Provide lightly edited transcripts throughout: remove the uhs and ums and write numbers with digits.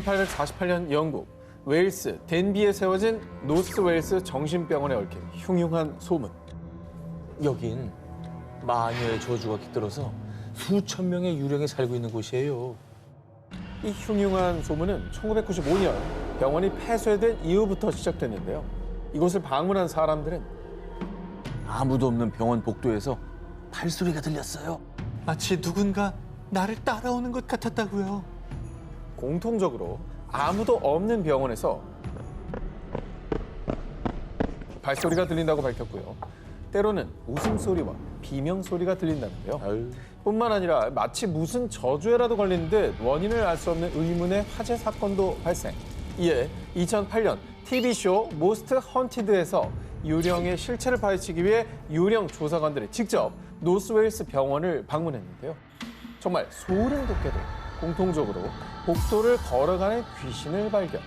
1848년 영국 웨일스 덴비에 세워진 노스 웨일스 정신병원에 얽힌 흉흉한 소문. 여긴 마녀의 저주가 깃들어서 수천 명의 유령이 살고 있는 곳이에요. 이 흉흉한 소문은 1995년 병원이 폐쇄된 이후부터 시작됐는데요. 이곳을 방문한 사람들은 아무도 없는 병원 복도에서 발소리가 들렸어요. 마치 누군가 나를 따라오는 것 같았다고요. 공통적으로 아무도 없는 병원에서 발소리가 들린다고 밝혔고요. 때로는 웃음소리와 비명소리가 들린다는데요. 아유. 뿐만 아니라 마치 무슨 저주에라도 걸린 듯 원인을 알 수 없는 의문의 화재 사건도 발생. 이에 2008년 TV쇼 모스트 헌티드에서 유령의 실체를 파헤치기 위해 유령 조사관들이 직접 노스웨일스 병원을 방문했는데요. 정말 소름 돋게도 공통적으로 복도를 걸어가는 귀신을 발견.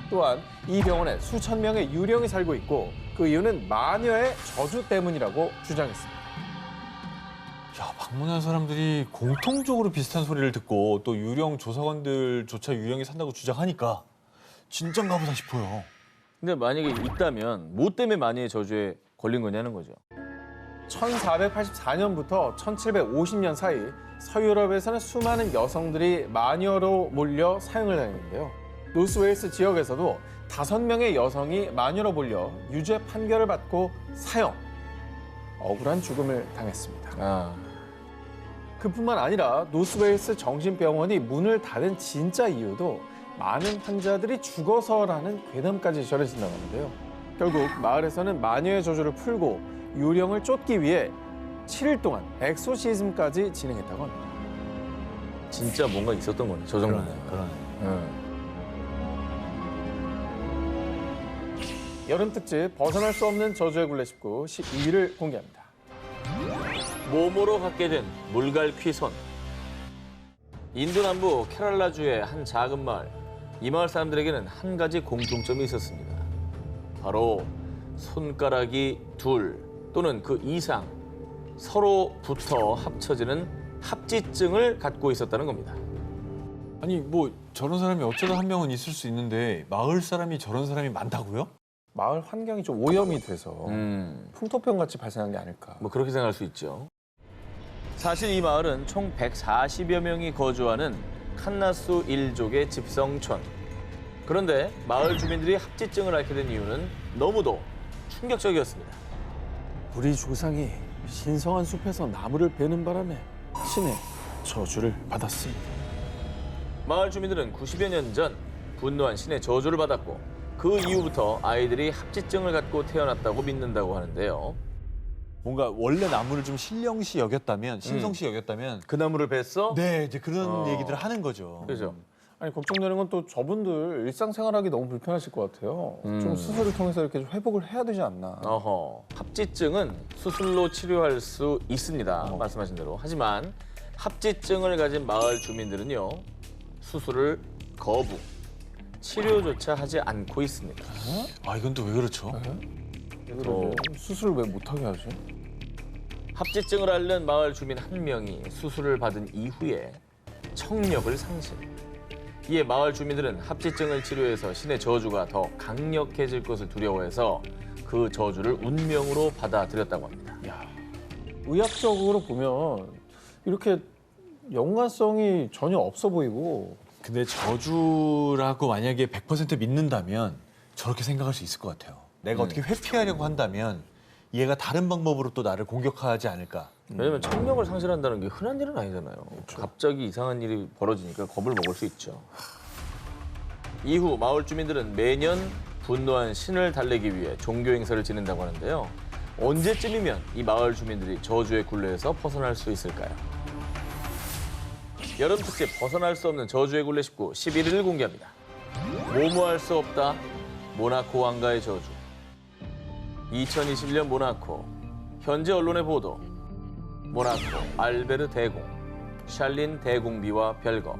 또한 이 병원에 수천 명의 유령이 살고 있고 그 이유는 마녀의 저주 때문이라고 주장했습니다. 야, 방문한 사람들이 공통적으로 비슷한 소리를 듣고 또 유령 조사관들조차 유령이 산다고 주장하니까 진짠가 보다 싶어요. 근데 만약에 있다면 뭐 때문에 마녀의 저주에 걸린 거냐는 거죠. 1484년부터 1750년 사이 서유럽에서는 수많은 여성들이 마녀로 몰려 사형을 당했는데요. 노스웨일스 지역에서도 5명의 여성이 마녀로 몰려 유죄 판결을 받고 사형, 억울한 죽음을 당했습니다. 그뿐만 아니라 노스웨일스 정신병원이 문을 닫은 진짜 이유도 많은 환자들이 죽어서라는 괴담까지 전해진다고 하는데요. 결국 마을에서는 마녀의 저주를 풀고 유령을 쫓기 위해 7일 동안 엑소시즘까지 진행했다고 합니다. 진짜 뭔가 있었던 거네, 저 정도는. 그러네. 여름 특집 벗어날 수 없는 저주의 굴레 19 12위를 공개합니다. 모모로 갖게 된 물갈퀴손. 인도 남부 케랄라주의 한 작은 마을. 이 마을 사람들에게는 한 가지 공통점이 있었습니다. 바로 손가락이 둘 또는 그 이상 서로 붙어 합쳐지는 합지증을 갖고 있었다는 겁니다. 아니 뭐 저런 사람이 어쩌다 한 명은 있을 수 있는데 마을 사람이 저런 사람이 많다고요? 마을 환경이 좀 오염이 돼서 풍토병 같이 발생한 게 아닐까. 뭐 그렇게 생각할 수 있죠. 사실 이 마을은 총 140여 명이 거주하는 칸나수 일족의 집성촌. 그런데 마을 주민들이 합지증을 앓게 된 이유는 너무도 충격적이었습니다. 우리 조상이 신성한 숲에서 나무를 베는 바람에 신의 저주를 받았습니다. 마을 주민들은 90여 년 전 분노한 신의 저주를 받았고 그 이후부터 아이들이 합지증을 갖고 태어났다고 믿는다고 하는데요. 뭔가 원래 나무를 좀 신령시 여겼다면, 신성시 여겼다면 그 나무를 뱄어? 네, 이제 그런 얘기들을 하는 거죠. 그죠. 아니 걱정되는 건 또 저분들 일상생활하기 너무 불편하실 것 같아요. 좀 수술을 통해서 이렇게 좀 회복을 해야 되지 않나. 합지증은 수술로 치료할 수 있습니다. 말씀하신 대로. 하지만 합지증을 가진 마을 주민들은요. 수술을 거부, 치료조차 하지 않고 있습니다. 아, 이건 또 왜 그렇죠? 수술을 왜 못하게 하지? 합지증을 앓는 마을 주민 한 명이 수술을 받은 이후에 청력을 상실. 이에 마을 주민들은 합지증을 치료해서 신의 저주가 더 강력해질 것을 두려워해서 그 저주를 운명으로 받아들였다고 합니다. 의학적으로 보면 이렇게 연관성이 전혀 없어 보이고. 근데 저주라고 만약에 100% 믿는다면 저렇게 생각할 수 있을 것 같아요. 내가 어떻게 회피하려고 한다면 얘가 다른 방법으로 또 나를 공격하지 않을까. 왜냐면 청력을 상실한다는 게 흔한 일은 아니잖아요. 갑자기 이상한 일이 벌어지니까 겁을 먹을 수 있죠. 이후 마을 주민들은 매년 분노한 신을 달래기 위해 종교 행사를 지낸다고 하는데요. 언제쯤이면 이 마을 주민들이 저주의 굴레에서 벗어날 수 있을까요? 여름 특집 벗어날 수 없는 저주의 굴레 19 11위를 공개합니다. 모모할 수 없다. 모나코 왕가의 저주. 2021년 모나코. 현재 언론의 보도. 모나코 알베르 대공, 샬린 대공비와 별거.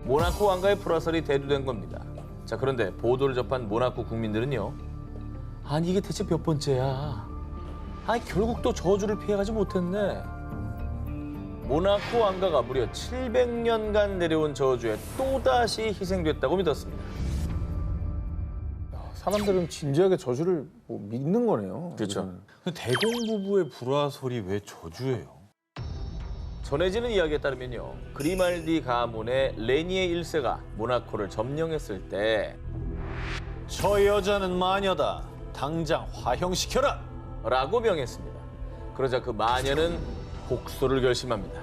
모나코 왕가의 풀화설이 대두된 겁니다. 자, 그런데 보도를 접한 모나코 국민들은요. 아니 이게 대체 몇 번째야. 아니 결국 또 저주를 피해가지 못했네. 모나코 왕가가 무려 700년간 내려온 저주에 또다시 희생됐다고 믿었습니다. 사람들은 진지하게 저주를 뭐 믿는 거네요. 그렇죠. 이거는. 근데 대공 부부의 불화 소리 왜 저주예요? 전해지는 이야기에 따르면요. 그리말디 가문의 레니에 1세가 모나코를 점령했을 때 저 여자는 마녀다. 당장 화형시켜라. 라고 명했습니다. 그러자 그 마녀는 복수를 결심합니다.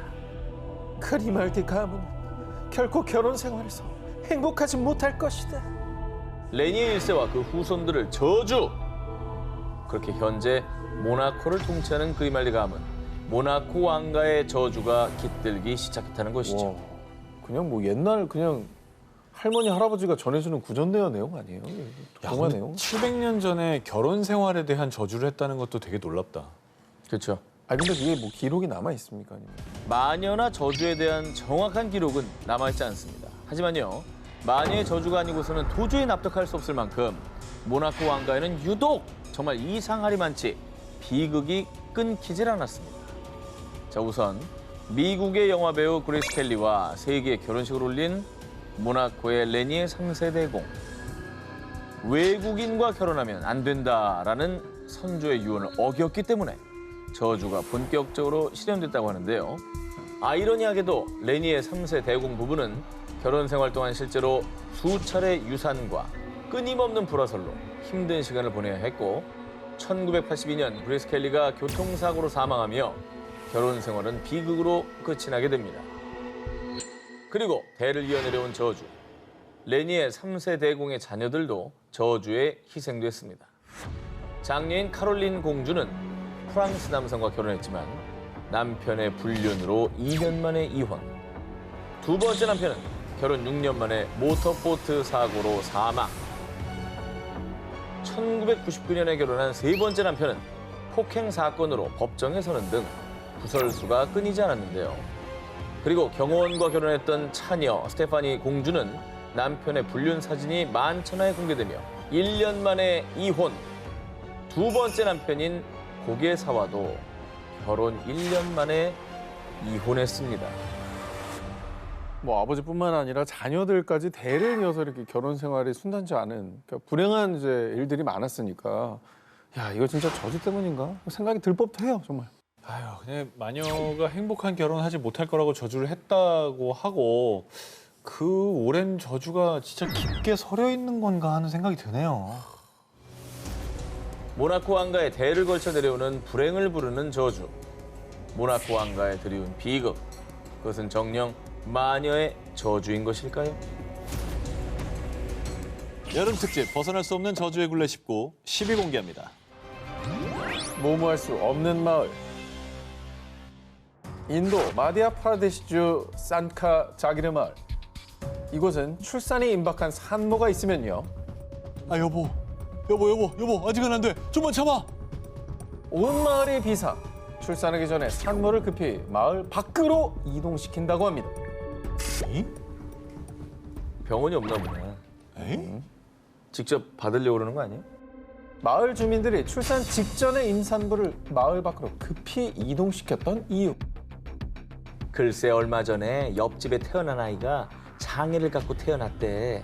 크리말디 가문은 결코 결혼 생활에서 행복하지 못할 것이다. 레니에 1세와 그 후손들을 저주! 그렇게 현재 모나코를 통치하는 그리말디 가문, 모나코 왕가의 저주가 깃들기 시작했다는 것이죠. 와, 그냥 뭐 옛날 그냥 할머니 할아버지가 전해주는 구전대화 내용 아니에요? 동화 내용? 700년 전에 결혼 생활에 대한 저주를 했다는 것도 되게 놀랍다. 그렇죠. 아 근데 그게 뭐 기록이 남아 있습니까? 아니면? 마녀나 저주에 대한 정확한 기록은 남아있지 않습니다. 하지만요, 마녀의 저주가 아니고서는 도저히 납득할 수 없을 만큼 모나코 왕가에는 유독 정말 이상할이 많지 비극이 끊기질 않았습니다. 자, 우선 미국의 영화배우 그레이스 켈리와 세계의 결혼식을 올린 모나코의 레니에 3세 대공. 외국인과 결혼하면 안 된다라는 선조의 유언을 어겼기 때문에 저주가 본격적으로 실현됐다고 하는데요. 아이러니하게도 레니의 3세 대공 부부는 결혼 생활 동안 실제로 수차례 유산과 끊임없는 불화설로 힘든 시간을 보내야 했고 1982년 그레이스 켈리가 교통사고로 사망하며 결혼 생활은 비극으로 끝이 나게 됩니다. 그리고 대를 이어 내려온 저주. 레니의 3세 대공의 자녀들도 저주에 희생됐습니다. 장녀인 카롤린 공주는 프랑스 남성과 결혼했지만 남편의 불륜으로 2년 만에 이혼. 두 번째 남편은 결혼 6년 만에 모터보트 사고로 사망. 1999년에 결혼한 세 번째 남편은 폭행 사건으로 법정에 서는 등 구설수가 끊이지 않았는데요. 그리고 경호원과 결혼했던 차녀 스테파니 공주는 남편의 불륜 사진이 만천하에 공개되며 1년 만에 이혼. 두 번째 남편인 고개사와도 결혼 1년 만에 이혼했습니다. 뭐 아버지뿐만 아니라 자녀들까지 대를 이어서 이렇게 결혼 생활이 순탄치 않은 그러니까 불행한 이제 일들이 많았으니까 야 이거 진짜 저주 때문인가 생각이 들 법도 해요 정말. 아유, 그냥 마녀가 행복한 결혼하지 못할 거라고 저주를 했다고 하고 그 오랜 저주가 진짜 깊게 서려 있는 건가 하는 생각이 드네요. 모나코 왕가의 대를 걸쳐 내려오는 불행을 부르는 저주. 모나코 왕가에 드리운 비극. 그것은 정녕 마녀의 저주인 것일까요? 여름 특집 벗어날 수 없는 저주의 굴레 19 10위 공개합니다. 모모할 수 없는 마을. 인도 마디아 프라데시주 산카 자기르 마을. 이곳은 출산이 임박한 산모가 있으면요. 아 여보 아직은 안 돼. 좀만 참아. 온 마을이 비상. 출산하기 전에 산모를 급히 마을 밖으로 이동시킨다고 합니다. 에이? 병원이 없나 보네. 에이? 직접 받으려고 그러는 거 아니에요? 마을 주민들이 출산 직전에 임산부를 마을 밖으로 급히 이동시켰던 이유. 글쎄 얼마 전에 옆집에 태어난 아이가 장애를 갖고 태어났대.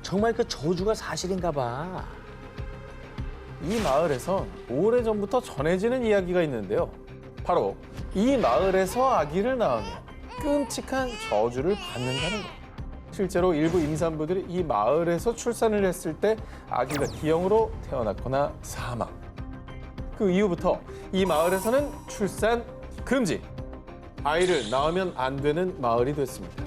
정말 그 저주가 사실인가 봐. 이 마을에선 오래전부터 전해지는 이야기가 있는데요. 바로 이 마을에서 아기를 낳으면 끔찍한 저주를 받는다는 것. 실제로 일부 임산부들이 이 마을에서 출산을 했을 때 아기가 기형으로 태어났거나 사망. 그 이후부터 이 마을에서는 출산 금지. 아이를 낳으면 안 되는 마을이 됐습니다.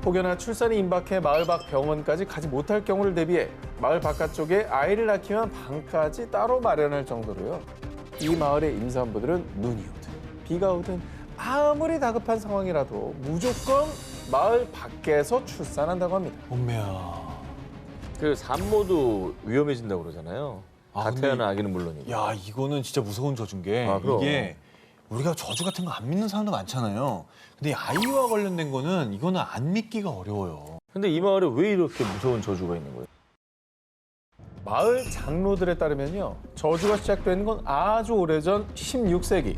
혹여나 출산이 임박해 마을 밖 병원까지 가지 못할 경우를 대비해 마을 바깥쪽에 아이를 낳기 위한 방까지 따로 마련할 정도로요. 이 마을의 임산부들은 눈이 오든 비가 오든 아무리 다급한 상황이라도 무조건 마을 밖에서 출산한다고 합니다. 엄매야. 그 산모도 위험해진다고 그러잖아요. 아, 다 근데 태어난 아기는 물론이고. 야 이거는 진짜 무서운 저주인 게 아, 그럼. 이게 우리가 저주 같은 거 안 믿는 사람도 많잖아요. 근데 이 아이와 관련된 거는 이거는 안 믿기가 어려워요. 근데 이 마을에 왜 이렇게 무서운 저주가 있는 거예요? 마을 장로들에 따르면요. 저주가 시작된 건 아주 오래전 16세기.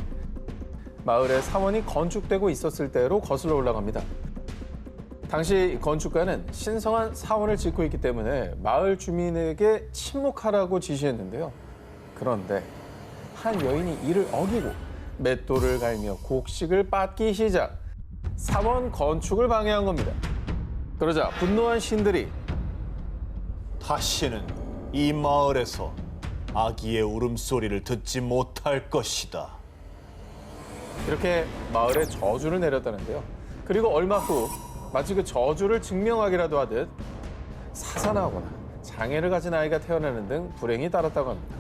마을에 사원이 건축되고 있었을 때로 거슬러 올라갑니다. 당시 건축가는 신성한 사원을 짓고 있기 때문에 마을 주민에게 침묵하라고 지시했는데요. 그런데 한 여인이 이를 어기고 맷돌을 갈며 곡식을 빻기 시작. 사원 건축을 방해한 겁니다. 그러자 분노한 신들이 다시는 이 마을에서 아기의 울음소리를 듣지 못할 것이다. 이렇게 마을에 저주를 내렸다는데요. 그리고 얼마 후 마치 그 저주를 증명하기라도 하듯 사산하거나 장애를 가진 아이가 태어나는 등 불행이 따랐다고 합니다.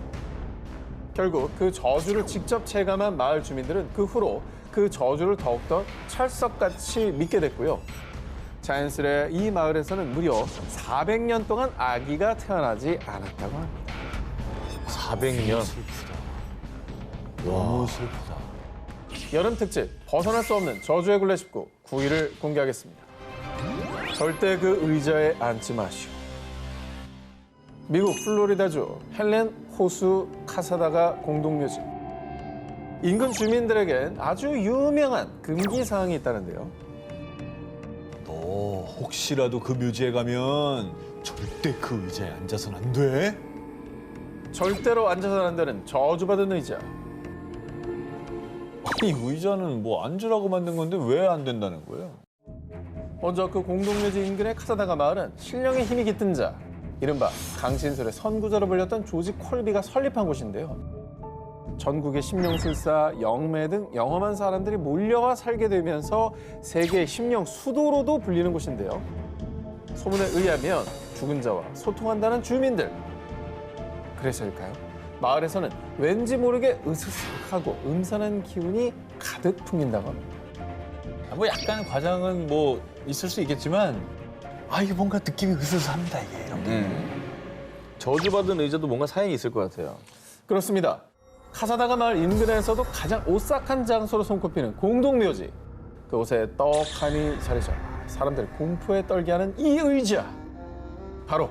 결국 그 저주를 직접 체감한 마을 주민들은 그 후로 그 저주를 더욱더 철석같이 믿게 됐고요. 자연스레 이 마을에서는 무려 400년 동안 아기가 태어나지 않았다고 합니다. 400년. 너무 슬프다. 여름 특집 벗어날 수 없는 저주의 굴레 19 9위를 공개하겠습니다. 절대 그 의자에 앉지 마시오. 미국 플로리다주 헬렌 호수 카사다가 공동묘지. 인근 주민들에겐 아주 유명한 금기 사항이 있다는데요. 너 혹시라도 그 묘지에 가면 절대 그 의자에 앉아선 안 돼. 절대로 앉아서는 안 되는 저주받은 의자. 이 의자는 뭐 앉으라고 만든 건데 왜 안 된다는 거예요? 먼저 그 공동묘지 인근의 카사다가 마을은 신령의 힘이 깃든 자, 이른바 강신술의 선구자로 불렸던 조지 콜비가 설립한 곳인데요. 전국의 심령술사, 영매 등 영험한 사람들이 몰려와 살게 되면서 세계의 심령 수도로도 불리는 곳인데요. 소문에 의하면 죽은 자와 소통한다는 주민들. 그래서일까요? 마을에서는 왠지 모르게 으스스하고 음산한 기운이 가득 풍긴다고 합니다. 뭐 약간 과장은 뭐 있을 수 있겠지만 이게 뭔가 느낌이 으스스합니다 이게 이렇게. 저주받은 의자도 뭔가 사연이 있을 것 같아요. 그렇습니다. 카사다가 마을 인근에서도 가장 오싹한 장소로 손꼽히는 공동묘지. 그곳에 떡하니 자리 잡아 사람들 공포에 떨게 하는 이 의자. 바로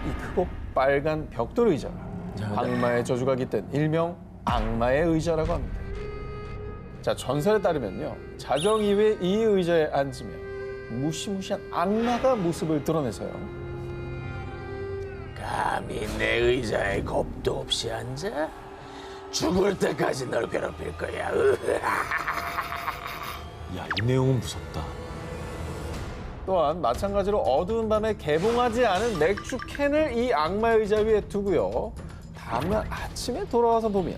이 크고 빨간 벽돌 의자. 악마의 저주가 깃든 일명 악마의 의자라고 합니다. 자, 전설에 따르면요. 자정 이후에 이 의자에 앉으면 무시무시한 악마가 모습을 드러내서요. 감히 내 의자에 겁도 없이 앉아? 죽을 때까지 널 괴롭힐 거야. 야, 이 내용은 무섭다. 또한 마찬가지로 어두운 밤에 개봉하지 않은 맥주 캔을 이 악마의 의자 위에 두고요. 다음날 아침에 돌아와서 보면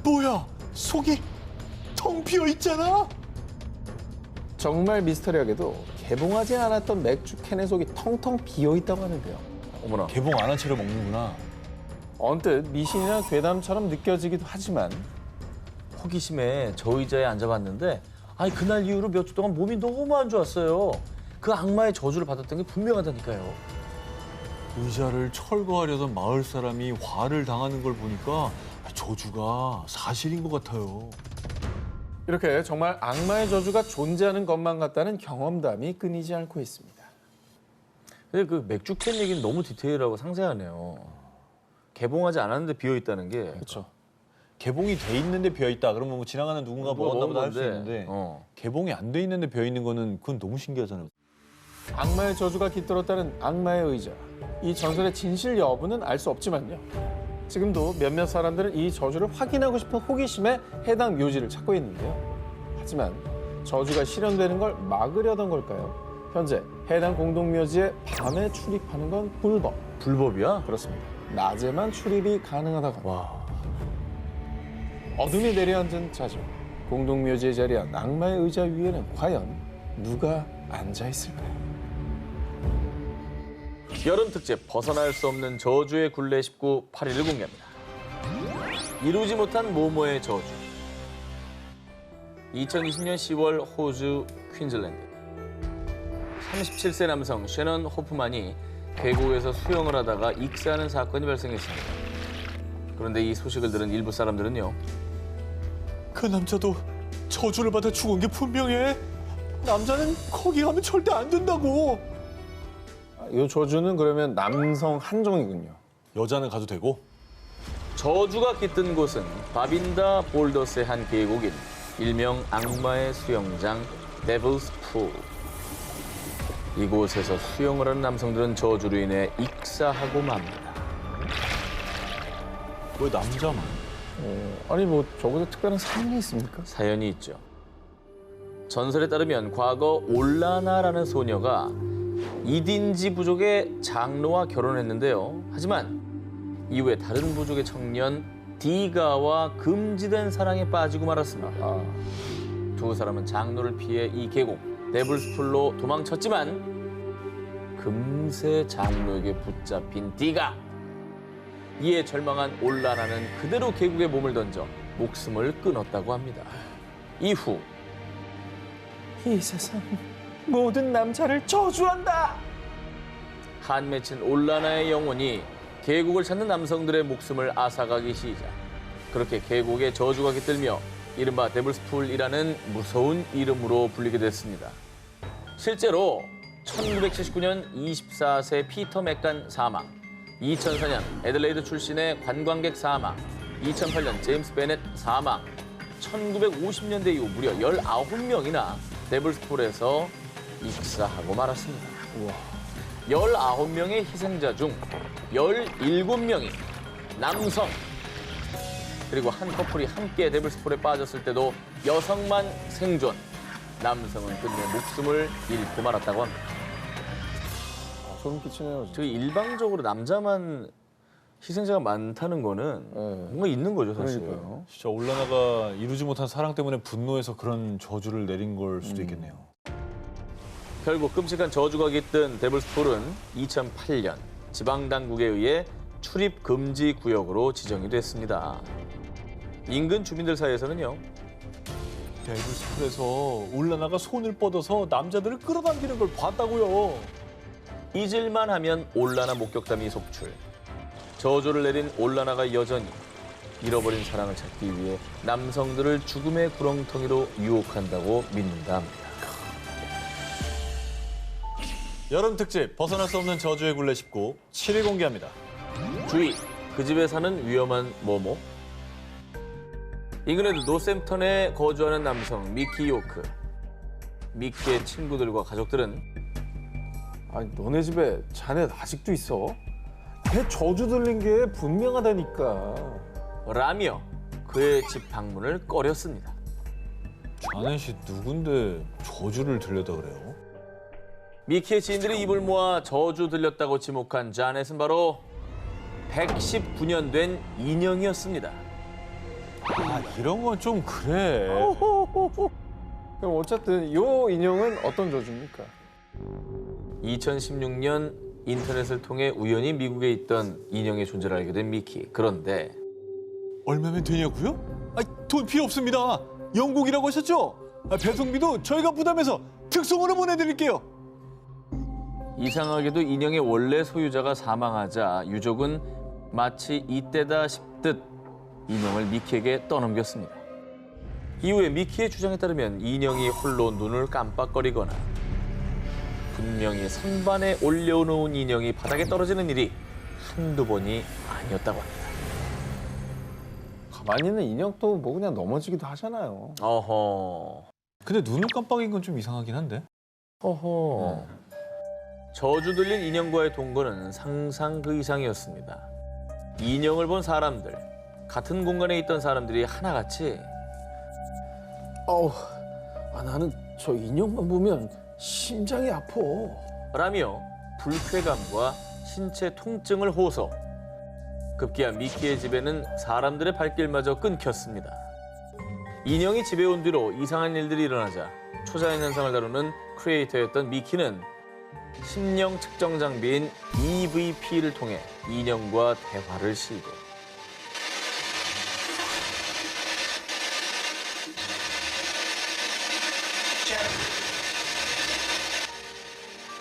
뭐야? 속이 텅 비어 있잖아. 정말 미스터리하게도 개봉하지 않았던 맥주 캔의 속이 텅텅 비어 있다고 하는데요. 어머나. 개봉 안 한 채로 먹는구나. 언뜻 미신이나 괴담처럼 느껴지기도 하지만 호기심에 저 의자에 앉아봤는데 그날 이후로 몇 주 동안 몸이 너무 안 좋았어요. 그 악마의 저주를 받았던 게 분명하다니까요. 의자를 철거하려던 마을 사람이 화를 당하는 걸 보니까 저주가 사실인 것 같아요. 이렇게 정말 악마의 저주가 존재하는 것만 같다는 경험담이 끊이지 않고 있습니다. 근데 그 맥주 캔 얘기는 너무 디테일하고 상세하네요. 개봉하지 않았는데 비어 있다는 게. 그렇죠. 개봉이 돼 있는데 비어 있다. 그러면 뭐 지나가는 누군가 누가 먹었나 보다 할 수 먹은 있는데 건데, 개봉이 안 돼 있는데 비어 있는 거는 그건 너무 신기하잖아요. 악마의 저주가 깃들었다는 악마의 의자. 이 전설의 진실 여부는 알 수 없지만요. 지금도 몇몇 사람들은 이 저주를 확인하고 싶은 호기심에 해당 묘지를 찾고 있는데요. 하지만 저주가 실현되는 걸 막으려던 걸까요? 현재 해당 공동묘지에 밤에 출입하는 건 불법. 불법이야? 그렇습니다. 낮에만 출입이 가능하다고 합니다. 와. 어둠이 내려앉은 자정, 공동묘지에 자리한 악마의 의자 위에는 과연 누가 앉아 있을까요? 여름 특집 벗어날 수 없는 저주의 굴레 19 8일을 공개합니다. 이루지 못한 모모의 저주. 2020년 10월 호주 퀸즐랜드. 37세 남성 셰넌 호프만이 계곡에서 수영을 하다가 익사하는 사건이 발생했습니다. 그런데 이 소식을 들은 일부 사람들은요. 그 남자도 저주를 받아 죽은 게 분명해. 남자는 거기 가면 절대 안 된다고. 이 저주는 그러면 남성 한정이군요. 여자는 가도 되고? 저주가 깃든 곳은 바빈다 볼더스의 한 계곡인 일명 악마의 수영장 데블스 풀. 이곳에서 수영을 하는 남성들은 저주로 인해 익사하고 맙니다. 왜 남자만? 아니 뭐 저보다 특별한 사연이 있습니까? 사연이 있죠. 전설에 따르면 과거 올라나라는 소녀가 이딘지 부족의 장로와 결혼했는데요. 하지만 이후에 다른 부족의 청년 디가와 금지된 사랑에 빠지고 말았습니다. 두 사람은 장로를 피해 이 계곡 데블스풀로 도망쳤지만 금세 장로에게 붙잡힌 디가. 이에 절망한 올라나는 그대로 계곡에 몸을 던져 목숨을 끊었다고 합니다. 이후 이 세상 모든 남자를 저주한다. 한 맺힌 올라나의 영혼이 계곡을 찾는 남성들의 목숨을 앗아가기 시작. 그렇게 계곡에 저주가 깃들며 이른바 데블스풀이라는 무서운 이름으로 불리게 됐습니다. 실제로 1979년 24세 피터 맥간 사망, 2004년 애들레이드 출신의 관광객 사망, 2008년 제임스 베넷 사망, 1950년대 이후 무려 19명이나 데블스풀에서 익사하고 말았습니다. 19명의 희생자 중 17명이 남성. 그리고 한 커플이 함께 데블스풀에 빠졌을 때도 여성만 생존. 남성은 끝내 목숨을 잃고 말았다고 합니다. 소름 끼치네요. 진짜. 저희 일방적으로 남자만 희생자가 많다는 거는 뭔가 있는 거죠, 사실. 그러니까요. 진짜 올라나가 이루지 못한 사랑 때문에 분노해서 그런 저주를 내린 걸 수도 있겠네요. 결국 끔찍한 저주가 깃든 데블스풀은 2008년 지방당국에 의해 출입 금지 구역으로 지정이 됐습니다. 인근 주민들 사이에서는요. 데블스풀에서 올라나가 손을 뻗어서 남자들을 끌어당기는 걸 봤다고요. 잊을만 하면 올라나 목격담이 속출. 저주를 내린 올라나가 여전히 잃어버린 사랑을 찾기 위해 남성들을 죽음의 구렁텅이로 유혹한다고 믿는다 합니다. 여름 특집 벗어날 수 없는 저주의 굴레 19 7위 공개합니다. 주의, 그 집에 사는 위험한 모모. 잉글랜드 노샘턴에 거주하는 남성 미키 요크. 미키의 친구들과 가족들은 아니 너네 집에 자네 아직도 있어? 걔 저주 들린 게 분명하다니까. 라며 그의 집 방문을 꺼렸습니다. 자네 씨 누군데 저주를 들렸다 그래요? 미키의 지인들이 입을 모아 저주 들렸다고 지목한 자넷은 바로 119년 된 인형이었습니다. 아 이런 건 좀 그래. 그럼 어쨌든 요 인형은 어떤 저주입니까? 2016년 인터넷을 통해 우연히 미국에 있던 인형의 존재를 알게 된 미키. 그런데 얼마면 되냐고요? 돈 필요 없습니다. 영국이라고 하셨죠? 배송비도 저희가 부담해서 특송으로 보내드릴게요. 이상하게도 인형의 원래 소유자가 사망하자 유족은 마치 이때다 싶듯 인형을 미키에게 떠넘겼습니다. 이후에 미키의 주장에 따르면 인형이 홀로 눈을 깜빡거리거나 분명히 선반에 올려놓은 인형이 바닥에 떨어지는 일이 한두 번이 아니었다고 합니다. 가만히 있는 인형도 뭐 그냥 넘어지기도 하잖아요. 어허. 근데 눈을 깜빡인 건 좀 이상하긴 한데. 어허. 저주 들린 인형과의 동거는 상상 그 이상이었습니다. 인형을 본 사람들, 같은 공간에 있던 사람들이 하나같이 나는 저 인형만 보면 심장이 아파. 라며 불쾌감과 신체 통증을 호소. 급기야 미키의 집에는 사람들의 발길마저 끊겼습니다. 인형이 집에 온 뒤로 이상한 일들이 일어나자 초자연 현상을 다루는 크리에이터였던 미키는 심령 측정 장비인 EVP를 통해 인형과 대화를 시도.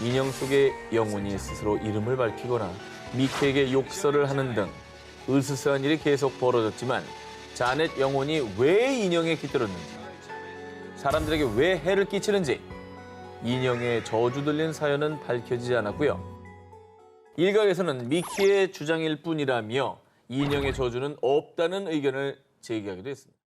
인형 속의 영혼이 스스로 이름을 밝히거나 미키에게 욕설을 하는 등 으스스한 일이 계속 벌어졌지만 자넷 영혼이 왜 인형에 깃들었는지, 사람들에게 왜 해를 끼치는지 인형의 저주 들린 사연은 밝혀지지 않았고요. 일각에서는 미키의 주장일 뿐이라며 인형의 저주는 없다는 의견을 제기하기도 했습니다.